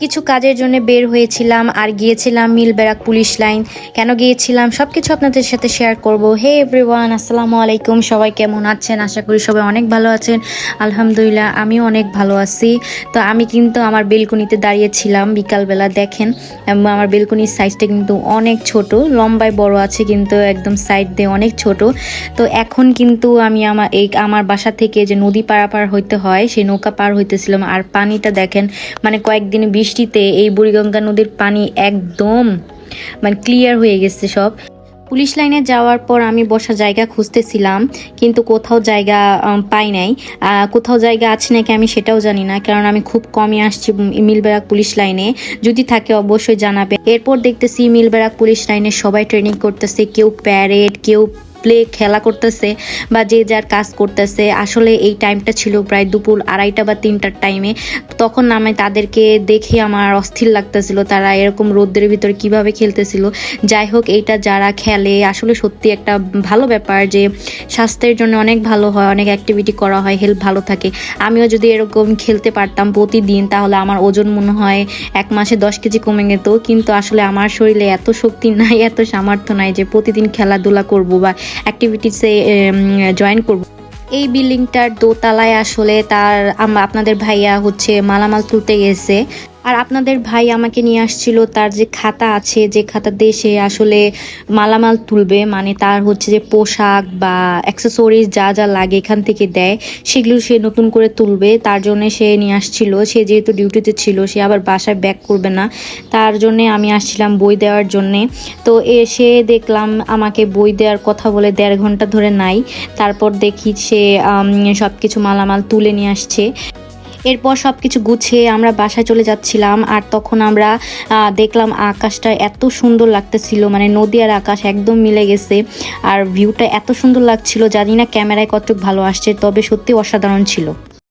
কিছু কাজের জন্য বের হয়েছিলাম আর গিয়েছিলাম মিলব্যারাক পুলিশ লাইন। কেন গিয়েছিলাম সবকিছু আপনাদের সাথে শেয়ার করব। হে এভরিওয়ান, আসসালামু আলাইকুম। সবাই কেমন আছেন? আশা করি সবাই অনেক ভালো আছেন। আলহামদুলিল্লাহ আমিও অনেক ভালো আছি। তো আমি কিন্তু আমার বেলকনিতে দাঁড়িয়েছিলাম বিকালবেলা। দেখেন আমার বেলকনির সাইজটা কিন্তু অনেক ছোট, লম্বায় বড় আছে কিন্তু একদম সাইড দিয়ে অনেক ছোট। তো এখন কিন্তু আমি আমার বাসা থেকে যে নদী পারাপার হইতে হয় সেই নৌকা পার হইতেছিলাম। আর পানিটা দেখেন, মানে কয়েকদিন বৃষ্টিতে এই বুড়িগঙ্গা নদীর পানি একদম মানে ক্লিয়ার হয়ে গেছে সব। পুলিশ লাইনে যাওয়ার পর আমি বসার জায়গা খুঁজতেছিলাম, কিন্তু কোথাও জায়গা পাই নাই। কোথাও জায়গা আছে নাকি আমি সেটাও জানি না, কারণ আমি খুব কমই আসছি মিলব্যারাক পুলিশ লাইনে। যদি থাকে অবশ্যই জানাবে। এরপর দেখতেছি মিলব্যারাক পুলিশ লাইনে সবাই ট্রেনিং করতেছে, কেউ প্যারেড, কেউ প্লে খেলা করতেছে বা যে যার কাজ করতেছে। আসলে এই টাইমটা ছিল প্রায় দুপুর 2:30 বা 3টার টাইমে। তখন আমি তাদেরকে দেখে আমার অস্থির লাগতেছিল, তারা এরকম রোদ্রের ভিতরে কিভাবে খেলতেছিল। যাই হোক, এইটা যারা খেলে আসলে সত্যি একটা ভালো ব্যাপার, যে স্বাস্থ্যের জন্য অনেক ভালো হয়, অনেক অ্যাক্টিভিটি করা হয়, হেলথ ভালো থাকে। আমিও যদি এরকম খেলতে পারতাম প্রতিদিন, তাহলে আমার ওজন মনে হয় 1 মাসে 10 কেজি কমে যেত। কিন্তু আসলে আমার শরীরে এত শক্তি নাই, এত সামর্থ্য নাই যে প্রতিদিন খেলাধুলা করব বা অ্যাক্টিভিটিসে জয়েন করব। এই বিল্ডিংটার দোতলায় আসলে আপনাদের ভাইয়া হচ্ছে মালামাল তুলতে গেছে। আর আপনাদের ভাই আমাকে নিয়ে আসছিল তার যে খাতা আছে, যে খাতা দিয়ে সে আসলে মালামাল তুলবে, মানে তার হচ্ছে যে পোশাক বা অ্যাক্সেসরিজ যা যা লাগে এখান থেকে দেয়, সেগুলো সে নতুন করে তুলবে। তার জন্য সে নিয়ে আসছিল। সে যেহেতু ডিউটিতে ছিল, সে আবার বাসায় ব্যাক করবে না, তার জন্যে আমি আসছিলাম বই দেওয়ার জন্যে। তো এসে দেখলাম আমাকে বই দেওয়ার কথা বলে 1.5 ঘন্টা ধরে নাই। তারপর দেখি সে সব কিছু মালামাল তুলে নিয়ে আসছে। এরপর সব কিছু গুছিয়ে আমরা বাসায় চলে যাচ্ছিলাম। আর তখন আমরা দেখলাম আকাশটা এত সুন্দর লাগতেছিল, মানে নদী আর আকাশ একদম মিলে গেছে। আর ভিউটা এত সুন্দর লাগছিল, জানি না ক্যামেরায় কতটুকু ভালো আসছে, তবে সত্যি অসাধারণ ছিল।